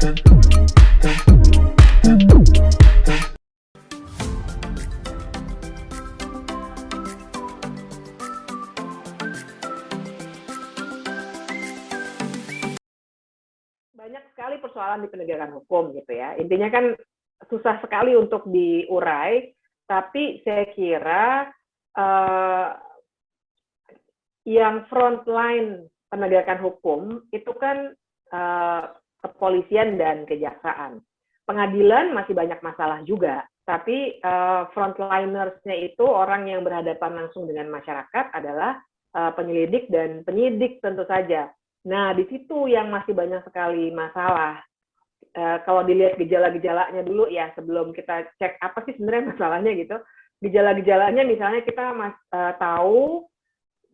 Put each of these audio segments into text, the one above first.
Banyak sekali persoalan di penegakan hukum gitu ya. Intinya kan susah sekali untuk diurai, tapi saya kira yang frontline penegakan hukum itu kan kepolisian dan kejaksaan. Pengadilan masih banyak masalah juga, tapi frontliners-nya itu orang yang berhadapan langsung dengan masyarakat adalah penyelidik dan penyidik tentu saja. Nah, di situ yang masih banyak sekali masalah. Kalau dilihat gejala-gejalanya dulu ya, sebelum kita cek apa sih sebenarnya masalahnya gitu. Gejala-gejalanya misalnya kita tahu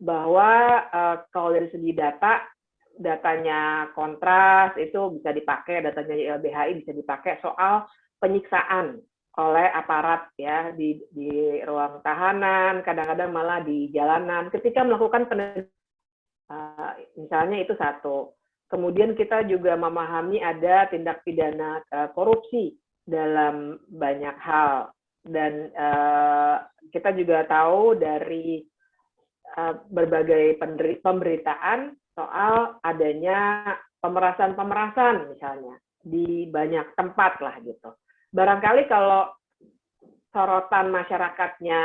bahwa kalau dari segi datanya kontras itu bisa dipakai, datanya YLBHI bisa dipakai soal penyiksaan oleh aparat ya di ruang tahanan, kadang-kadang malah di jalanan ketika melakukan misalnya itu satu. Kemudian kita juga memahami ada tindak pidana korupsi dalam banyak hal. Dan kita juga tahu dari berbagai pemberitaan soal adanya pemerasan misalnya di banyak tempat lah gitu. Barangkali kalau sorotan masyarakatnya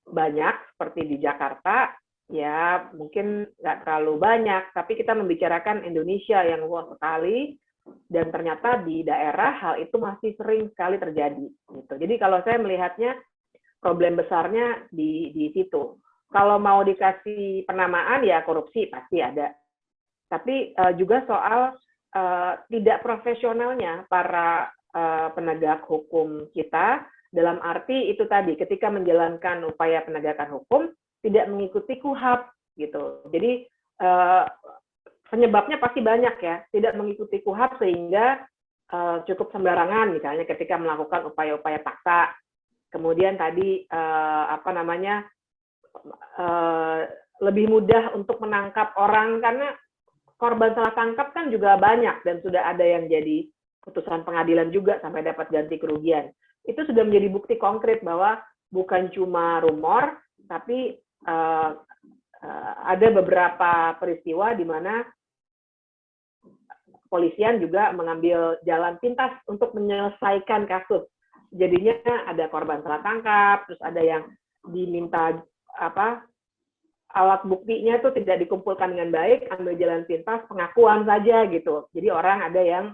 banyak seperti di Jakarta, ya mungkin nggak terlalu banyak, tapi kita membicarakan Indonesia yang luas sekali, dan ternyata di daerah hal itu masih sering sekali terjadi. Gitu. Jadi kalau saya melihatnya problem besarnya di situ. Kalau mau dikasih penamaan ya korupsi pasti ada, tapi juga soal tidak profesionalnya para penegak hukum kita, dalam arti itu tadi ketika menjalankan upaya penegakan hukum tidak mengikuti KUHAP gitu. Jadi penyebabnya pasti banyak ya, tidak mengikuti KUHAP sehingga cukup sembarangan misalnya ketika melakukan upaya-upaya paksa. Kemudian tadi lebih mudah untuk menangkap orang karena korban salah tangkap kan juga banyak dan sudah ada yang jadi putusan pengadilan juga sampai dapat ganti kerugian. Itu sudah menjadi bukti konkret bahwa bukan cuma rumor, tapi ada beberapa peristiwa di mana kepolisian juga mengambil jalan pintas untuk menyelesaikan kasus. Jadinya ada korban salah tangkap, terus ada yang diminta alat buktinya itu tidak dikumpulkan dengan baik, ambil jalan pintas, pengakuan saja gitu. Jadi orang ada yang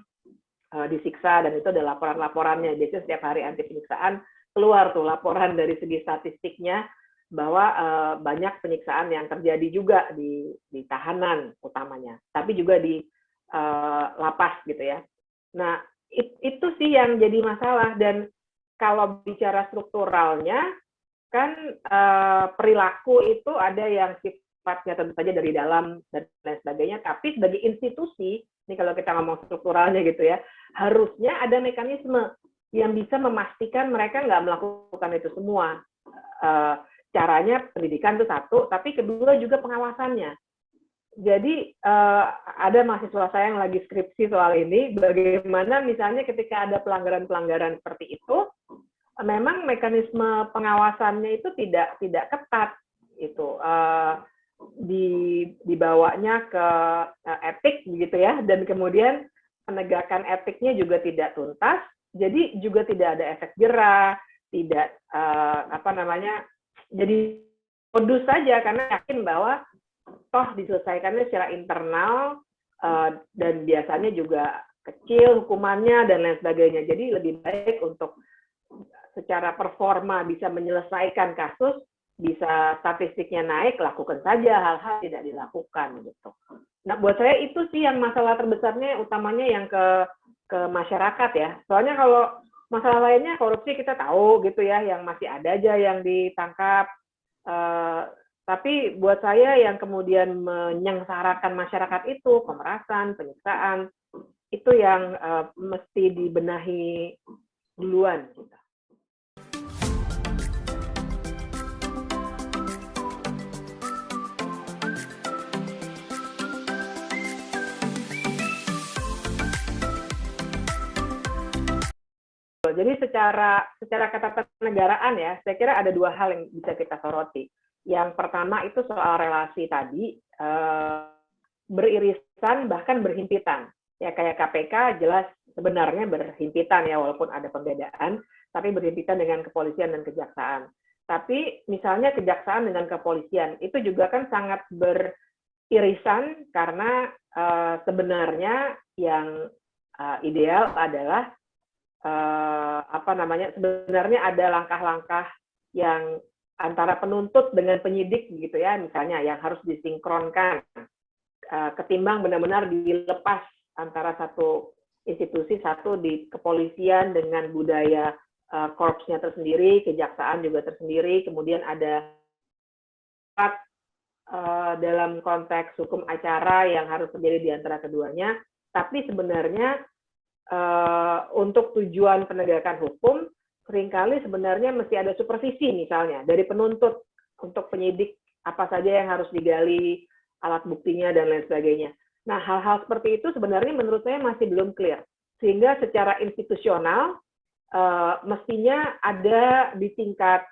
disiksa dan itu ada laporan-laporannya. Biasanya setiap hari anti penyiksaan keluar tuh laporan dari segi statistiknya bahwa banyak penyiksaan yang terjadi juga di tahanan utamanya, tapi juga di lapas gitu ya. Nah, itu sih yang jadi masalah. Dan kalau bicara strukturalnya, kan perilaku itu ada yang sifatnya tentu saja dari dalam dan lain sebagainya, tapi sebagai institusi, ini kalau kita ngomong strukturalnya gitu ya, harusnya ada mekanisme yang bisa memastikan mereka nggak melakukan itu semua. Caranya pendidikan itu satu, tapi kedua juga pengawasannya. Jadi ada mahasiswa saya yang lagi skripsi soal ini, bagaimana misalnya ketika ada pelanggaran-pelanggaran seperti itu, memang mekanisme pengawasannya itu tidak ketat, itu dibawanya ke etik begitu ya, dan kemudian penegakan etiknya juga tidak tuntas, jadi juga tidak ada efek jera, tidak jadi modus saja karena yakin bahwa toh diselesaikannya secara internal dan biasanya juga kecil hukumannya dan lain sebagainya. Jadi lebih baik untuk secara performa bisa menyelesaikan kasus, bisa statistiknya naik, lakukan saja, hal-hal tidak dilakukan gitu. Nah, buat saya itu sih yang masalah terbesarnya, utamanya yang ke masyarakat ya. Soalnya kalau masalah lainnya korupsi kita tahu gitu ya, yang masih ada aja yang ditangkap. Tapi buat saya yang kemudian menyengsarakan masyarakat itu pemerasan, penyiksaan, itu yang mesti dibenahi duluan. Jadi secara ketatanegaraan ya, saya kira ada dua hal yang bisa kita soroti. Yang pertama itu soal relasi tadi, beririsan bahkan berhimpitan. Ya kayak KPK jelas sebenarnya berhimpitan ya, walaupun ada pembedaan, tapi berhimpitan dengan kepolisian dan kejaksaan. Tapi misalnya kejaksaan dengan kepolisian itu juga kan sangat beririsan karena sebenarnya yang ideal adalah sebenarnya ada langkah-langkah yang antara penuntut dengan penyidik gitu ya, misalnya yang harus disinkronkan ketimbang benar-benar dilepas antara satu institusi satu di kepolisian dengan budaya korpsnya tersendiri, kejaksaan juga tersendiri, kemudian ada dalam konteks hukum acara yang harus terjadi di antara keduanya, tapi sebenarnya untuk tujuan penegakan hukum, seringkali sebenarnya mesti ada supervisi misalnya dari penuntut untuk penyidik apa saja yang harus digali, alat buktinya, dan lain sebagainya. Nah, hal-hal seperti itu sebenarnya menurut saya masih belum clear. Sehingga secara institusional, mestinya ada di tingkat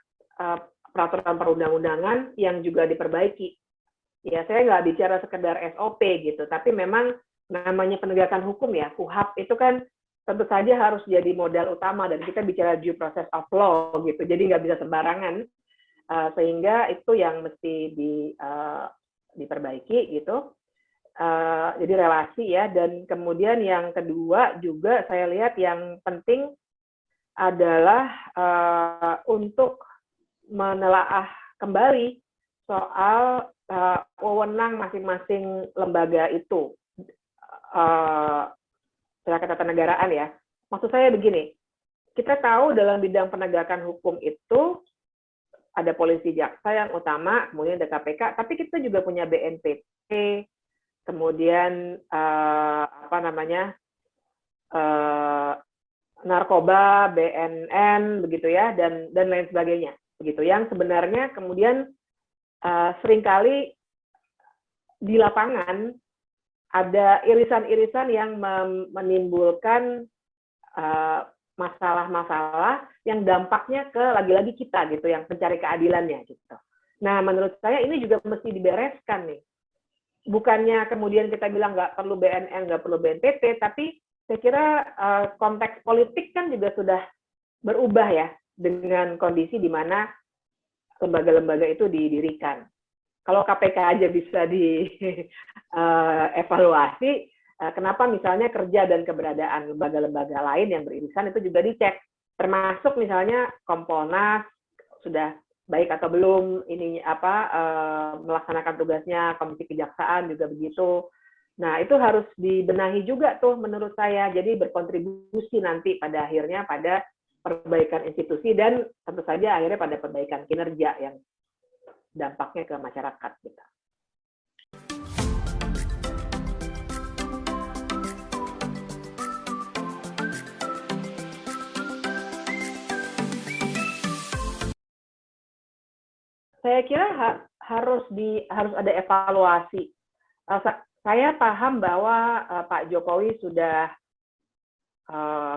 peraturan perundang-undangan yang juga diperbaiki. Ya, saya nggak bicara sekedar SOP gitu, tapi memang namanya penegakan hukum ya, KUHAP itu kan tentu saja harus jadi modal utama, dan kita bicara due process of law gitu, jadi nggak bisa sembarangan, sehingga itu yang mesti diperbaiki gitu. Jadi relasi ya, dan kemudian yang kedua juga saya lihat yang penting adalah untuk menelaah kembali soal wewenang masing-masing lembaga itu. Secara ketatanegaraan ya. Maksud saya begini, kita tahu dalam bidang penegakan hukum itu ada polisi jaksa yang utama, kemudian ada KPK, tapi kita juga punya BNPT, kemudian narkoba, BNN, begitu ya, dan lain sebagainya, begitu. Yang sebenarnya kemudian seringkali di lapangan ada irisan-irisan yang menimbulkan masalah-masalah yang dampaknya ke lagi-lagi kita gitu, yang mencari keadilannya gitu. Nah, menurut saya ini juga mesti dibereskan nih. Bukannya kemudian kita bilang nggak perlu BNN, nggak perlu BNPT, tapi saya kira konteks politik kan juga sudah berubah ya dengan kondisi di mana lembaga-lembaga itu didirikan. Kalau KPK aja bisa dievaluasi, kenapa misalnya kerja dan keberadaan lembaga-lembaga lain yang beririsan itu juga dicek, termasuk misalnya Kompolnas sudah baik atau belum ini melaksanakan tugasnya, Komisi Kejaksaan juga begitu. Nah, itu harus dibenahi juga tuh menurut saya, jadi berkontribusi nanti pada akhirnya pada perbaikan institusi dan tentu saja akhirnya pada perbaikan kinerja yang dampaknya ke masyarakat kita. Saya kira harus ada evaluasi. Saya paham bahwa Pak Jokowi sudah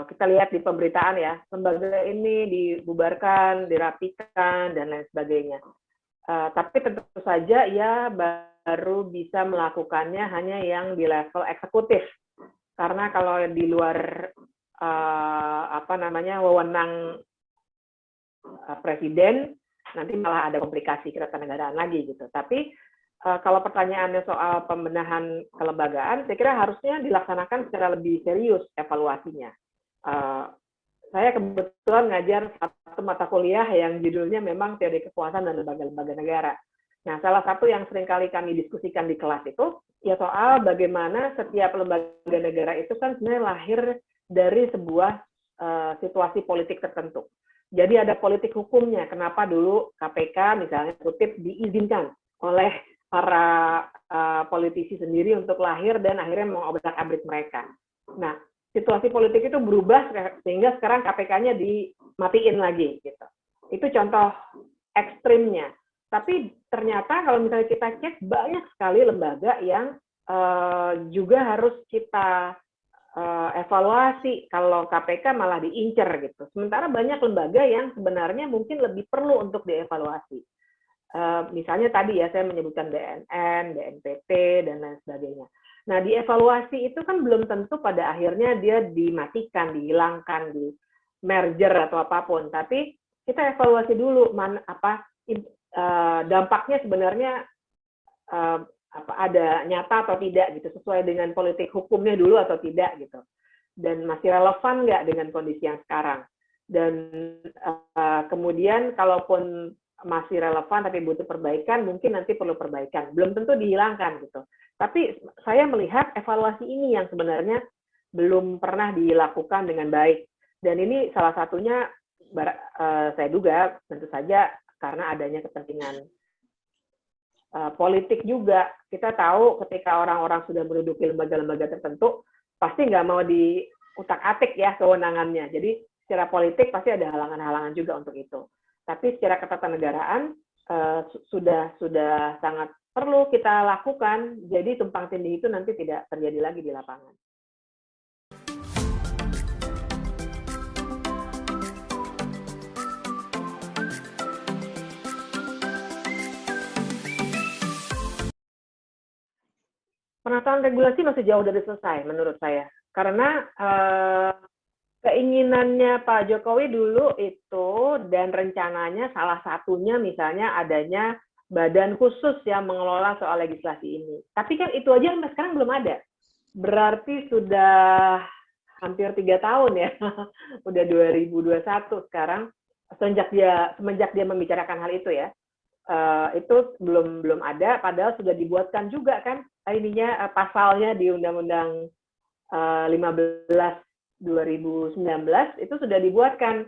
kita lihat di pemberitaan ya, lembaga ini dibubarkan, dirapikan, dan lain sebagainya. Tapi tentu saja ia baru bisa melakukannya hanya yang di level eksekutif, karena kalau di luar wewenang presiden nanti malah ada komplikasi ketatanegaraan lagi gitu. Tapi kalau pertanyaannya soal pembenahan kelembagaan, saya kira harusnya dilaksanakan secara lebih serius evaluasinya. Saya kebetulan ngajar satu mata kuliah yang judulnya memang teori kekuasaan dan lembaga-lembaga negara. Nah, salah satu yang seringkali kami diskusikan di kelas itu ya soal bagaimana setiap lembaga negara itu kan sebenarnya lahir dari sebuah situasi politik tertentu. Jadi ada politik hukumnya. Kenapa dulu KPK misalnya kutip diizinkan oleh para politisi sendiri untuk lahir dan akhirnya mengobrak-abrik mereka. Nah, situasi politik itu berubah sehingga sekarang KPK-nya dimatiin lagi gitu. Itu contoh ekstrimnya. Tapi ternyata kalau misalnya kita cek banyak sekali lembaga yang juga harus kita evaluasi, kalau KPK malah diincer gitu. Sementara banyak lembaga yang sebenarnya mungkin lebih perlu untuk dievaluasi. Misalnya tadi ya saya menyebutkan BNN, BNPT, dan lain sebagainya. Nah, dievaluasi itu kan belum tentu pada akhirnya dia dimatikan, dihilangkan, di merger atau apapun. Tapi kita evaluasi dulu dampaknya sebenarnya ada nyata atau tidak gitu, sesuai dengan politik hukumnya dulu atau tidak gitu, dan masih relevan nggak dengan kondisi yang sekarang. Dan kemudian kalaupun masih relevan tapi butuh perbaikan, mungkin nanti perlu perbaikan, belum tentu dihilangkan gitu. Tapi saya melihat evaluasi ini yang sebenarnya belum pernah dilakukan dengan baik, dan ini salah satunya saya duga tentu saja karena adanya kepentingan politik juga. Kita tahu ketika orang-orang sudah menduduki lembaga-lembaga tertentu, pasti nggak mau diutak-atik ya kewenangannya. Jadi secara politik pasti ada halangan-halangan juga untuk itu. Tapi secara ketatanegaraan sudah sangat perlu kita lakukan. Jadi tumpang tindih itu nanti tidak terjadi lagi di lapangan. Penataan regulasi masih jauh dari selesai menurut saya. Karena keinginannya Pak Jokowi dulu itu, dan rencananya salah satunya misalnya adanya badan khusus yang mengelola soal legislasi ini. Tapi kan itu aja sampai sekarang belum ada. Berarti sudah hampir 3 tahun ya, udah 2021 sekarang, semenjak dia membicarakan hal itu ya. Itu belum ada, padahal sudah dibuatkan juga kan pasalnya di Undang-Undang 15 2019 itu sudah dibuatkan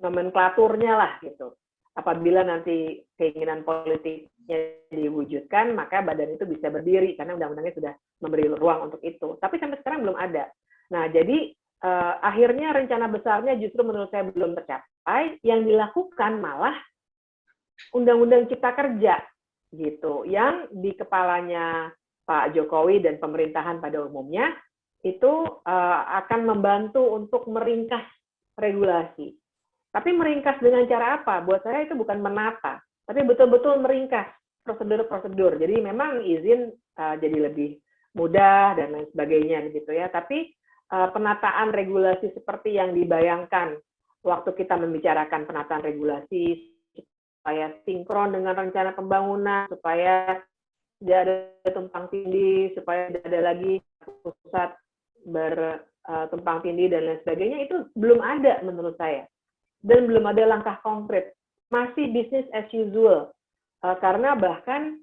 nomenklaturnya lah gitu. Apabila nanti keinginan politiknya diwujudkan, maka badan itu bisa berdiri karena undang-undangnya sudah memberi ruang untuk itu. Tapi sampai sekarang belum ada. Nah, jadi akhirnya rencana besarnya justru menurut saya belum tercapai. Yang dilakukan malah Undang-Undang Cipta Kerja gitu, yang di kepalanya Pak Jokowi dan pemerintahan pada umumnya itu akan membantu untuk meringkas regulasi. Tapi meringkas dengan cara apa? Buat saya itu bukan menata, tapi betul-betul meringkas prosedur-prosedur. Jadi memang izin jadi lebih mudah dan lain sebagainya gitu ya. Tapi penataan regulasi seperti yang dibayangkan waktu kita membicarakan penataan regulasi supaya sinkron dengan rencana pembangunan, supaya tidak ada tumpang tindih, supaya tidak ada lagi pusat bertumpang tindih dan lain sebagainya, itu belum ada menurut saya. Dan belum ada langkah konkret. Masih business as usual. Karena bahkan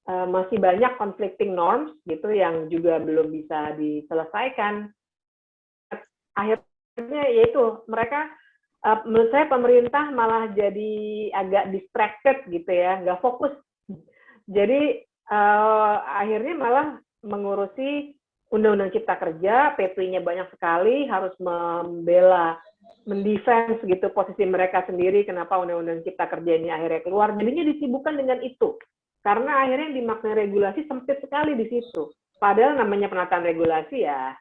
masih banyak conflicting norms gitu yang juga belum bisa diselesaikan. Akhirnya yaitu mereka, menurut saya pemerintah malah jadi agak distracted gitu ya, nggak fokus. Jadi akhirnya malah mengurusi Undang-Undang Cipta Kerja, PP-nya banyak sekali, harus membela, mendefense gitu posisi mereka sendiri, kenapa Undang-Undang Cipta Kerja ini akhirnya keluar. Jadinya disibukkan dengan itu. Karena akhirnya yang dimaknai regulasi sempit sekali di situ. Padahal namanya penataan regulasi ya,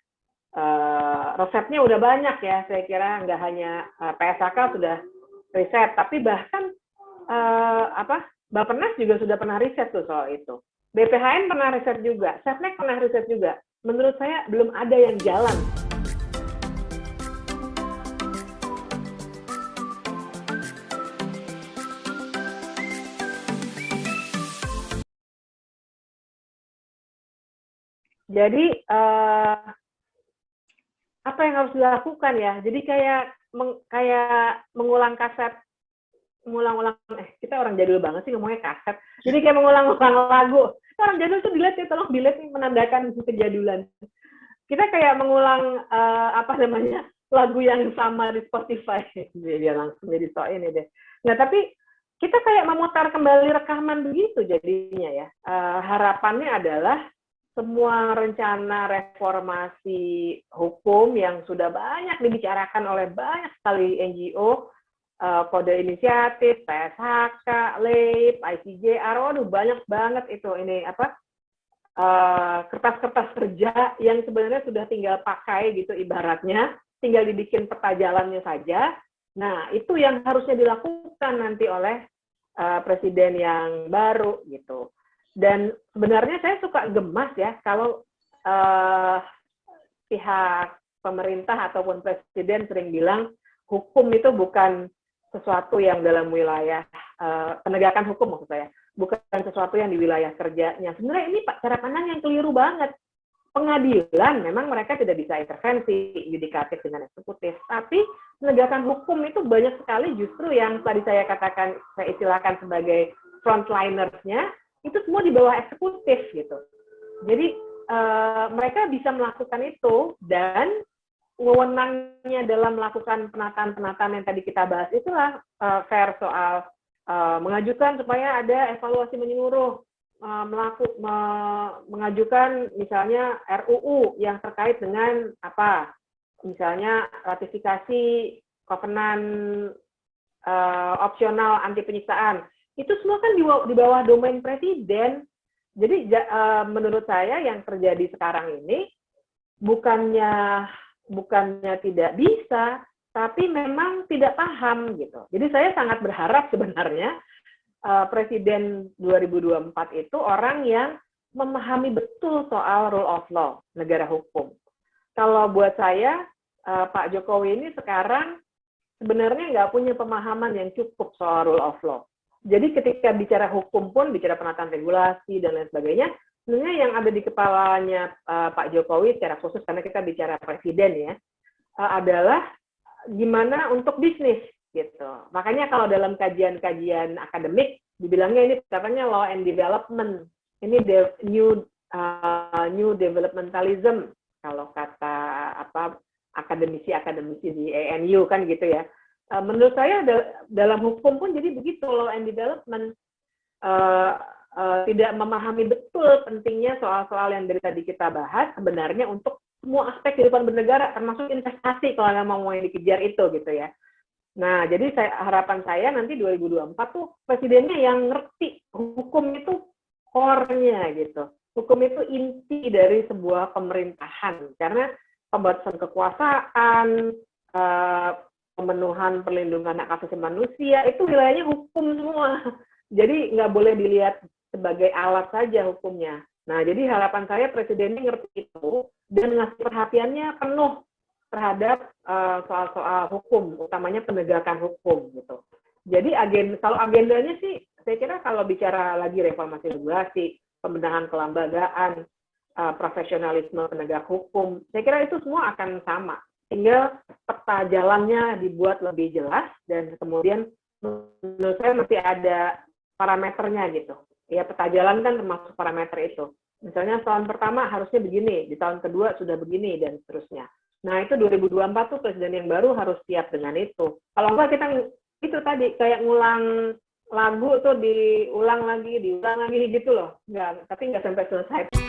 resepnya udah banyak ya, saya kira nggak hanya PSHK sudah riset, tapi bahkan Bappenas juga sudah pernah riset tuh soal itu. BPHN pernah riset juga, Setnek pernah riset juga. Menurut saya belum ada yang jalan. Jadi apa yang harus dilakukan ya? Jadi kayak mengulang kaset, mengulang-ulang, kita orang jadul banget sih ngomongnya kaset. Jadi kayak mengulang-ulang lagu. Orang jadul tuh dilihat ya, tolong dilihat nih, menandakan kejadulan. Kita kayak mengulang lagu yang sama di Spotify. Dia langsung jadi so ini deh. Nah, tapi kita kayak memutar kembali rekaman begitu jadinya ya. Harapannya adalah semua rencana reformasi hukum yang sudah banyak dibicarakan oleh banyak sekali NGO, Kode Inisiatif, PSHK, LEIP, ICJR, waduh banyak banget itu kertas-kertas kerja yang sebenarnya sudah tinggal pakai gitu ibaratnya, tinggal dibikin peta jalannya saja. Nah, itu yang harusnya dilakukan nanti oleh presiden yang baru gitu. Dan sebenarnya saya suka gemas ya kalau pihak pemerintah ataupun presiden sering bilang hukum itu bukan sesuatu yang dalam wilayah penegakan hukum maksud saya, bukan sesuatu yang di wilayah kerjanya. Sebenarnya ini cara pandang yang keliru banget. Pengadilan memang mereka tidak bisa intervensi yudikatif dengan eksekutif, tapi penegakan hukum itu banyak sekali justru yang tadi saya katakan, saya istilahkan sebagai frontliners-nya, itu semua di bawah eksekutif gitu. Jadi mereka bisa melakukan itu, dan wewenangnya dalam melakukan penataan-penataan yang tadi kita bahas itulah fair soal mengajukan supaya ada evaluasi menyeluruh, mengajukan misalnya RUU yang terkait dengan apa, misalnya ratifikasi kovenan opsional anti penyiksaan, itu semua kan di bawah domain presiden. Jadi menurut saya yang terjadi sekarang ini bukannya tidak bisa, tapi memang tidak paham gitu. Jadi saya sangat berharap sebenarnya Presiden 2024 itu orang yang memahami betul soal rule of law, negara hukum. Kalau buat saya, Pak Jokowi ini sekarang sebenarnya nggak punya pemahaman yang cukup soal rule of law. Jadi ketika bicara hukum pun, bicara penataan regulasi dan lain sebagainya, sebenarnya yang ada di kepalanya Pak Jokowi secara khusus, karena kita bicara presiden ya, adalah gimana untuk bisnis gitu. Makanya kalau dalam kajian-kajian akademik dibilangnya ini katanya law and development, ini new developmentalism kalau kata akademisi di ANU kan gitu ya. Menurut saya dalam hukum pun jadi begitu, law and development tidak memahami betul pentingnya soal-soal yang dari tadi kita bahas sebenarnya untuk semua aspek kehidupan bernegara, termasuk investasi kalau memang mau yang dikejar itu gitu ya. Nah, jadi harapan saya nanti 2024 tuh presidennya yang ngerti hukum itu core-nya gitu. Hukum itu inti dari sebuah pemerintahan, karena pembatasan kekuasaan, pemenuhan perlindungan hak asasi manusia, itu wilayahnya hukum semua. Jadi nggak boleh dilihat sebagai alat saja hukumnya. Nah, jadi harapan saya presidennya ngerti itu dan ngasih perhatiannya penuh terhadap soal-soal hukum, utamanya penegakan hukum gitu. Jadi kalau agendanya sih, saya kira kalau bicara lagi reformasi regulasi, pembenahan kelembagaan, profesionalisme penegak hukum, saya kira itu semua akan sama. Tinggal peta jalannya dibuat lebih jelas dan kemudian menurut saya mesti ada parameternya gitu. Ya peta jalan kan termasuk parameter itu. Misalnya tahun pertama harusnya begini, di tahun kedua sudah begini dan seterusnya. Nah, itu 2024 tuh presiden yang baru harus siap dengan itu. Kalau enggak kita itu tadi kayak ngulang lagu tuh diulang lagi gitu loh. Tapi nggak sampai selesai.